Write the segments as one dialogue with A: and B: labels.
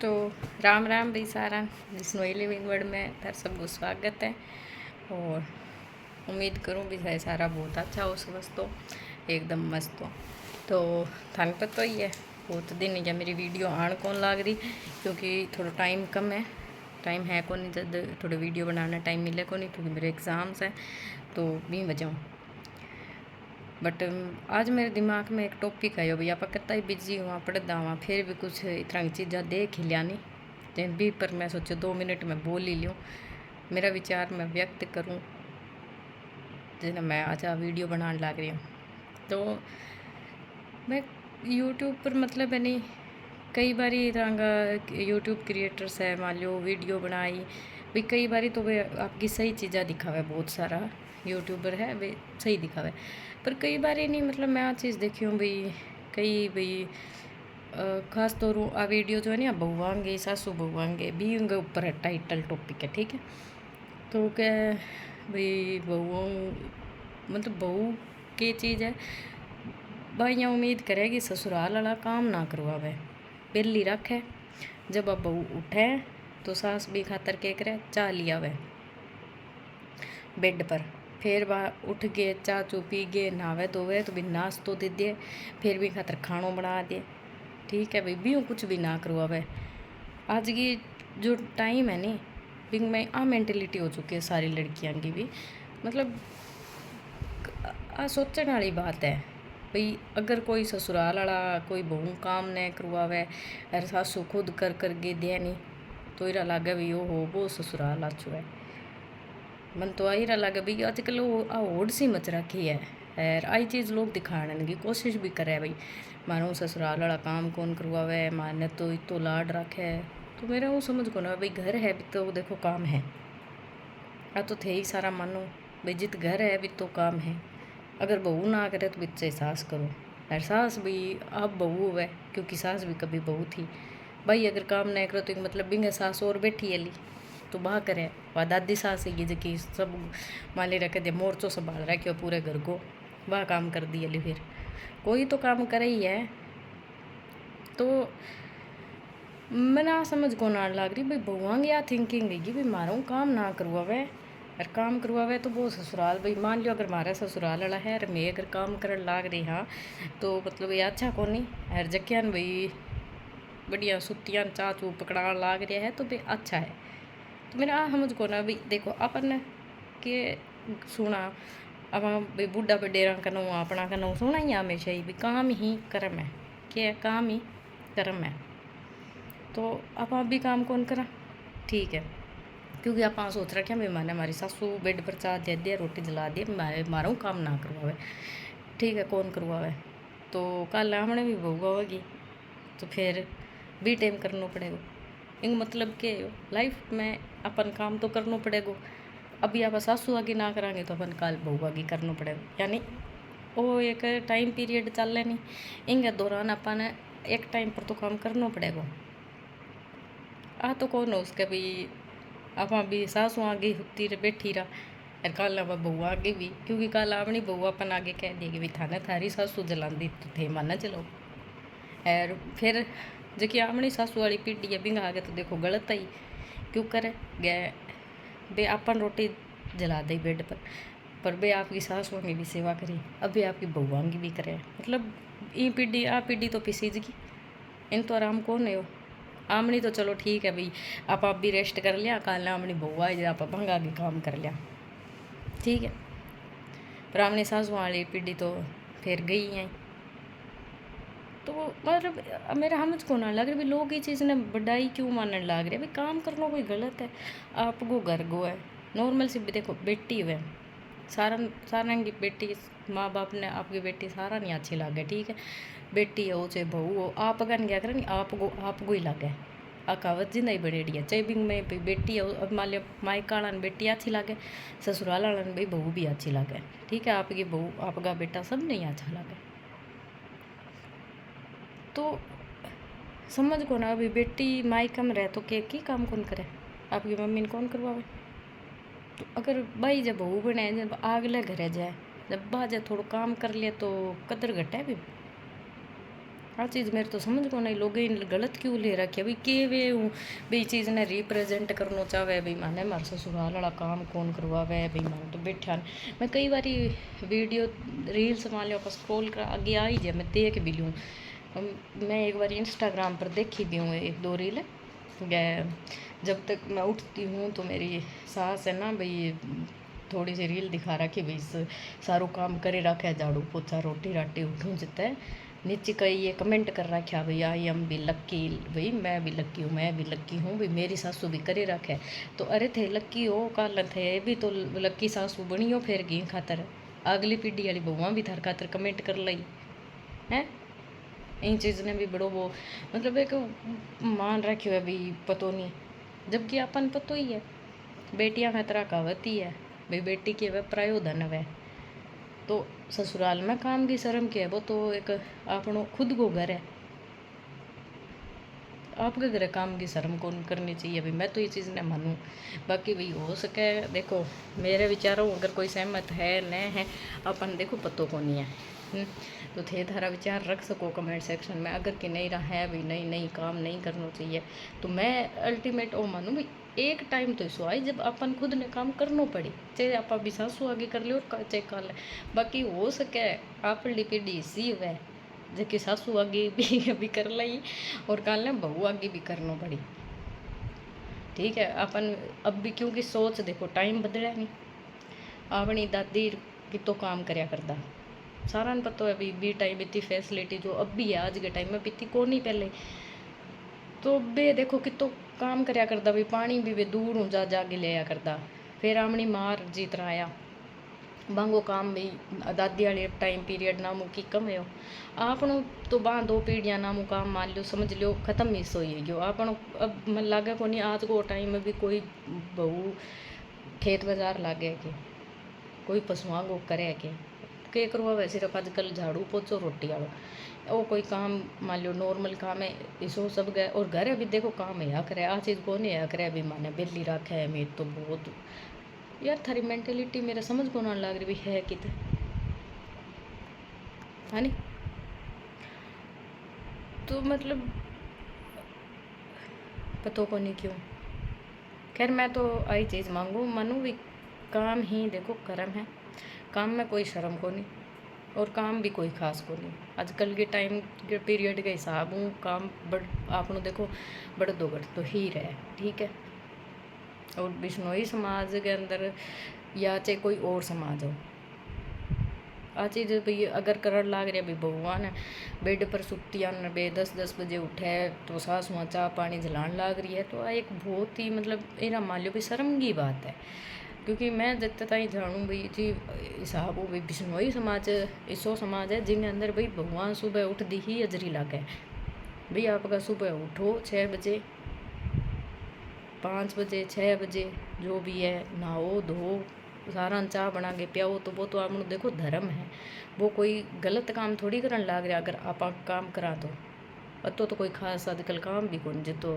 A: तो राम राम भाई सारा जिसनोई लिविंग वर्ड में तार सबको स्वागत है। और उम्मीद करूँ भी है सारा बहुत अच्छा हो बस तो एकदम मस्त हो। तो थाने पता ही है बहुत दिन या मेरी वीडियो आन कौन लाग रही क्योंकि थोड़ा टाइम कम है। टाइम है को नहीं जब थोड़े वीडियो बनाना टाइम मिले को नहीं क्योंकि मेरे एग्ज़ाम्स हैं तो भी वजह। बट आज मेरे दिमाग में एक टॉपिक आयो भैया आप कितना ही बिजी हुआ पढ़दा हुआ फिर भी कुछ इतना की चीज़ा देख ही लिया नहीं लेकिन भी पर मैं सोचो 2 मिनट में बोल ही लूँ मेरा विचार मैं व्यक्त करूँ जिन्हें मैं आज वीडियो बनाने लग रही हूँ। तो मैं यूट्यूब पर मतलब है नहीं कई बार तरह का यूट्यूब क्रिएटर्स है मान लो वीडियो बनाई भी कई बार तो वे आपकी सही चीज़ा दिखावे बहुत सारा यूट्यूबर है वे सही दिखावे पर कई बार नहीं मतलब मैं आ चीज़ देखी हूँ भाई कई भाई खास तौर आ वीडियो जो है ना बहुआंगे सासू बहुआंगे भी उनके ऊपर है टाइटल टॉपिक है ठीक है। तो क्या भाई बहुओं मतलब बहू की चीज़ है भाइयाँ उम्मीद करेगी ससुराल वाला काम ना करवावे बेली रखे जब अब बहू उठे तो सास भी खातर के करे चाह लिया वे बेड पर फिर वह उठ गए चाह चू पी गए नहावे धोवे तो भी नाश्तो दे दिए फिर भी खातर खानों बना दिए ठीक है भाई भी कुछ भी ना करवावे। आज की जो टाइम है नी बिंग में आ मेंटेलिटी हो चुकी है सारी लड़कियां की भी मतलब आ सोचने वाली बात है भाई अगर कोई ससुराल वाला कोई बहू काम न करवावे और सासू खुद कर गे दे नहीं तो इरा लागे भी हो वो ससुराल आछू है मन तो आई लगे भाई आजकल होड़ सी मच रखी है और आई चीज़ लोग दिखाने की कोशिश भी करे भाई मानो ससुराल वाला काम कौन करवावे माने तो इतो लाड रखे तो मेरा वो समझ को ना भाई घर है भी तो देखो काम है आ तो थे ही सारा मानो भाई जित घर है भी तो काम है अगर बहू ना करे तो बच्चे सास करो और सास भी अब बहू है क्योंकि सास भी कभी बहू थी भाई अगर काम नहीं करो तो मतलब बिंगे सास और बैठी है ली तो बाह करे वह दादी सास है जबकि सब मान ली रखे दे मोर्चो संभाल रखे पूरे घर को वह काम कर दी अली फिर कोई तो काम करे ही है। तो मैं ना समझ को ना लग रही भाई बहुआंग या थिंकिंग रहेगी भाई मारो काम ना करवावे और काम करवावे तो वो ससुराल भाई मान लो अगर हमारा ससुराल वाला है और मैं अगर काम करने लाग रही हाँ तो मतलब ये अच्छा कौन नहीं हर जक्यान भाई बढ़िया सुतियाँ चाह चू पकड़ा लाग रहा है तो भाई अच्छा है। तो मेरा समझ को ना भाई देखो अपन के सुना अब भाई बूढ़ा बडेरा कनो अपना कनो सुना ही हमेशा ही भी काम ही कर्म है क्या काम ही कर्म है। तो आप भी काम कौन करा ठीक है क्योंकि आप सोच रखे हैं मैंने हमारी सासू बेड पर चाह दे दिया रोटी जला दी मारा काम ना करवावे ठीक है कौन करवावे तो कल हमने भी बहू होगी तो फिर भी टाइम करना पड़ेगा इन मतलब के लाइफ में अपन काम तो करना पड़ेगा। अभी आप सासू आगे ना करांगे तो अपन कल बहू आगे करना पड़ेगा यानी वो एक टाइम पीरियड चल रहा नहीं इनके दौरान अपन एक टाइम पर तो काम करना पड़ेगा। आ तो कौन हो उसके भी आप भी सासू आगे हुती बैठी रहा और कल अब बहू आगे भी क्योंकि कल अपनी बहू अपन आगे कह देगी भी थाने थारी सासू जलांदी तो थे माना चलो और फिर जबकि अपनी सासू वाली पीढ़ी है बिंगा आगे तो देखो गलत आई क्यों करे गए बे अपन रोटी जला दी बेड पर बे आपकी सासुओं की भी सेवा करी अभी आपकी बहुआ की भी करे मतलब ये पीढ़ी आ पीढ़ी तो पिसीज की इन तो आराम कौन है हो आमनी तो चलो ठीक है भाई आप भी रेस्ट कर लिया कल आमनी बहू आई आप भंगा के काम कर लिया ठीक है पर आमनी सासू वाली पीढ़ी तो फिर गई है। तो मतलब मेरा समझ को ना लग रहा भाई लोग ये चीज़ ने बढ़ाई क्यों मानने लग रहे भाई काम करना कोई गलत है आप गो घर गो है नॉर्मल सी देखो बेटी हुए सारा सारा की बेटी माँ बाप ने आपकी बेटी सारा नहीं अच्छी लगे ठीक है बेटी हो चाहे बहू हो आप अगर क्या करें आप को ही लगे आ कहावत जिंदा ही बनेड़ी है चाहे बिंग में भाई बेटी हो अब मान लिया मायका वाला बेटी अच्छी लगे ससुराल वाला भाई बहू भी अच्छी लगे ठीक है आपकी बहू आपका बेटा सब नहीं अच्छा लगे। तो समझ को ना अभी बेटी मायका में रहे तो के की काम कौन करे आपकी मम्मी ने कौन करवावे। तो अगर भाई जब बहू बने जब आगले घरे जाए जब बाजे थोड़ा काम कर लिया तो कदर घटे भी आ चीज़ मेरे तो समझ को नहीं, लोग इन गलत क्यों ले रखे भाई के वे हूँ भाई चीज़ ने रिप्रेजेंट करना चाहे भाई माने मारे ससुराल वाला काम कौन करवावे भाई माने तो बैठा मैं कई बारी वीडियो रील्स मान लो आप स्क्रॉल कर आगे आ ही जाए मैं देख भी लूँ। मैं एक बार इंस्टाग्राम पर देखी भी हूँ एक दो रील, जब तक मैं उठती हूँ तो मेरी सास है ना भाई थोड़ी सी रील दिखा रखी भाई सारू काम करे रखा है, झाड़ू पोछा रोटी राटी उठूँ जितने नीचे कई ये कमेंट कर रखा भाई आई एम भी लक्की, भाई मैं भी लक्की हूँ मैं भी लक्की हूँ भाई मेरी सासू भी करे रखे है। तो अरे थे लक्की हो कल थे भी तो लक्की सासू बनी हो फिर घी खातर अगली पीढ़ी वाली बहुआ भी थार खातर कमेंट कर ली है। इन चीज़ ने भी बड़ो वो मतलब एक मान रखियो है भाई पतो नहीं, जबकि अपन पतो ही है बेटियां खतरा कहावती है भाई बेटी की वह प्रायोधन है। तो ससुराल में काम की शर्म के है वो तो एक आपनो खुद को घर है, आपके घर काम की शर्म कौन करनी चाहिए भाई। मैं तो ये चीज़ न मानूँ, बाकी भाई हो सके देखो मेरे विचारों अगर कोई सहमत है न है अपन देखो पतो को नहीं है। तो थे थारा विचार रख सको कमेंट सेक्शन में, अगर कि नहीं रहा है भाई नहीं नहीं काम नहीं करना चाहिए तो मैं अल्टीमेट वो मानूँ भाई एक टाइम तो इसो आई जब अपन खुद ने काम करना पड़े, चाहे आप भी सासू आगे कर लो चाहे कल। बाकी हो सके आप पीढ़ी सी वह जबकि सासू आगे भी कर ली और कल ने बहू आगे भी करना पड़ी। ठीक है अपन अब भी क्योंकि सोच देखो टाइम बदला नहीं, अपनी दादी कितो काम करया करता सारा ने पता है भी टाइम इतनी फैसिलिटी जो अब भी है आज के टाइम में इतनी को नहीं पहले। तो बे देखो कितो काम करया करता भाई पानी भी वे दूर हूँ जा जाके लिया करता, फिर आमनी मार जीत आया बांगो काम भी दादी वाले टाइम पीरियड नामू की कम है आपनो तो बाँ दो पीढ़ियाँ नामू काम मान लो समझ लो खत्म ही सो ही गयो आपनो। अब मन लागे को नहीं आज को टाइम में भी कोई बहू खेत बाजार लागे के कोई पशुआ को करे के करवा वैसे सिर्फ अजकल झाड़ू पोछो रोटी वालो वो कोई काम मान लो नॉर्मल काम है इसो सब गए और घर भी देखो काम है करे आ चीज़ को नहीं है करे अभी माने बिल्ली रखे है मेरे तो बहुत यार थारी मेंटेलिटी मेरा समझ को ना लग रही है कित है नी। तो मतलब पतो को नहीं क्यों, खैर मैं तो आई चीज़ मांगू मानू भी काम ही देखो कर्म है, काम में कोई शर्म को नहीं और काम भी कोई खास को नहीं आजकल के टाइम के पीरियड के हिसाब हूँ काम बड़ आपनो देखो बड़ दो बड़ तो ही रहे। ठीक है और बिश्नोई समाज के अंदर या चाहे कोई और समाज हो आ चीज़ भाई अगर करन लाग रहा भाई भगवान है बेड पर सुतिया बे 10-10 बजे उठे तो सास वहाँ चाह पानी जलान लाग रही है तो आ एक बहुत ही मतलब एरा मान लो भी शर्म की बात है। क्योंकि मैं जितने ताई जानूँ भाई जी हिसाब हो भाई बिश्नोई समाज ऐसो समाज है जिनके अंदर भाई भगवान सुबह उठती ही अजरी लागे भाई आपका सुबह उठो 6 बजे 5 बजे 6 बजे जो भी है नहाओ धो सारा चाह बना के पियाओ तो वो तो आप देखो धर्म है, वो कोई गलत काम थोड़ी करन लाग रहा अगर आप काम करा तो अतो तो कोई खास आजकल काम भी कौन जो तो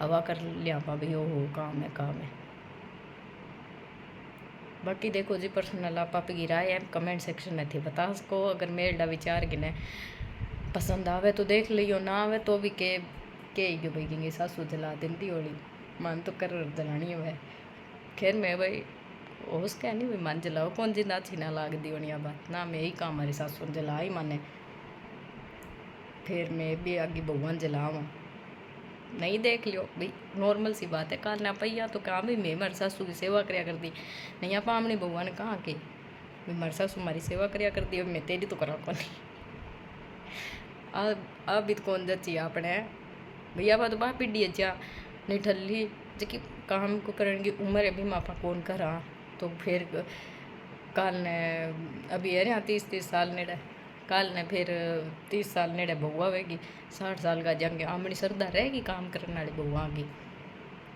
A: हवा कर लिया भाई ओ हो काम है। बाकी देखो जी पर्सनल आप की राय है कमेंट सेक्शन में थी बता सको, अगर मेरा विचार गिने पसंद आवे तो देख लियो ना आवे तो भी के गयो भाई कहेंगे सासू जला दिंदी होली मन तो कर जलानी है। खैर मैं भाई उसका नहीं भाई मन जलाओ कौन जी ना छीना लाग दी होनी बात ना मैं ही काम हमारी सासू जला ही माने फिर मैं भी आगे भगवान जलावा नहीं देख लियो भाई नॉर्मल सी बात है कल ना पैया तो काम भी मैं मर सासू की सेवा करया कर दी नहीं आप आमने भगवान कहाँ के भाई मर सासू हमारी सेवा करया कर दी मैं तेरी तो करा को नहीं अब भी तो कौन जची आपने भैया बात बाह पीढ़ी जा नहीं ठल्ली जी काम को करने की उम्र है भी मापा कौन करा तो फिर कल ने अभी है ना 30 साल नेड़े कल ने फिर 30 साल नेड़े बहू आवेगी 60 साल का जाएंगे आमनी श्रद्धा रहेगी काम करने वाली बहू आगी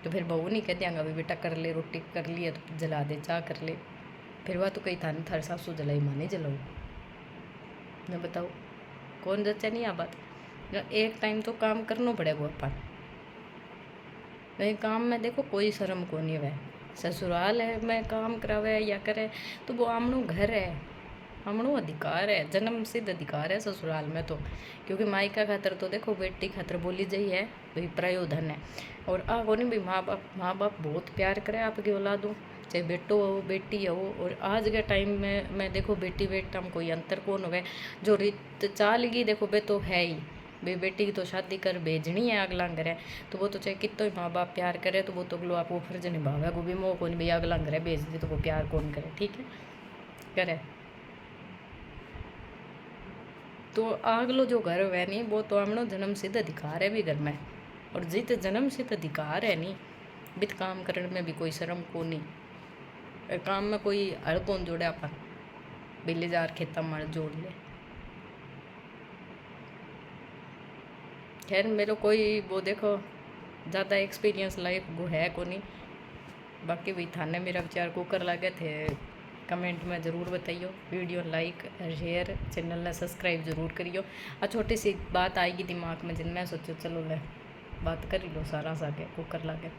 A: तो फिर बहू नहीं कह देंगे भाई बेटा कर ले रोटी कर लिया तो जला दे चाह कर ले फिर वह तो कहीं था नहीं थारे सासू जलाई माने जलाओ मैं बताओ कौन जच्चा नहीं आ बात एक टाइम तो काम करना पड़ेगा अपन नहीं काम में देखो कोई शर्म को नहीं वह ससुराल है मैं काम करावे या करे तो वो आमनो घर है हमनो अधिकार है, जन्म सिद्ध अधिकार है ससुराल में तो। क्योंकि मायका खातर तो देखो बेटी खातर बोली जाई है भाई प्रायोधन है। और आगो नहीं भाई माँ बाप बहुत प्यार करे आपकी औलादों, चाहे बेटो हो बेटी हो। और आज के टाइम में मैं देखो बेटी बेटा में कोई अंतर कौन हुए। जो रीत चाल गई देखो बे तो है ही भाई, बेटी की तो शादी कर भेजनी है अगला करे, तो वो तो चाहे कितना ही माँ बाप प्यार करे तो वो तो अगलो आप वो फर्ज निभावे को भी मोह को नहीं भाई अगला करे भेज दी तो वो प्यार कौन करे, ठीक है करे। तो अगलो जो घर है नहीं वो तो हमनो जन्म सिद्ध अधिकार है भी घर में। और जित जन्म सिद्ध अधिकार है नहीं बित काम करने में भी कोई शर्म को नहीं। काम में कोई हड़ कौन जोड़े अपन बिल्ली जार खेता मर जोड़ ले। खैर मेरे कोई वो देखो ज़्यादा एक्सपीरियंस लाइफ वो है को नहीं। बाकी भी थाने मेरा विचार कुकर लगे थे कमेंट में ज़रूर बताइयो। वीडियो लाइक शेयर चैनल ने सब्सक्राइब जरूर करियो। आ छोटी सी बात आएगी दिमाग में जिनमें सोचो चलो ले बात कर लो सारा सा के कुकर लागे।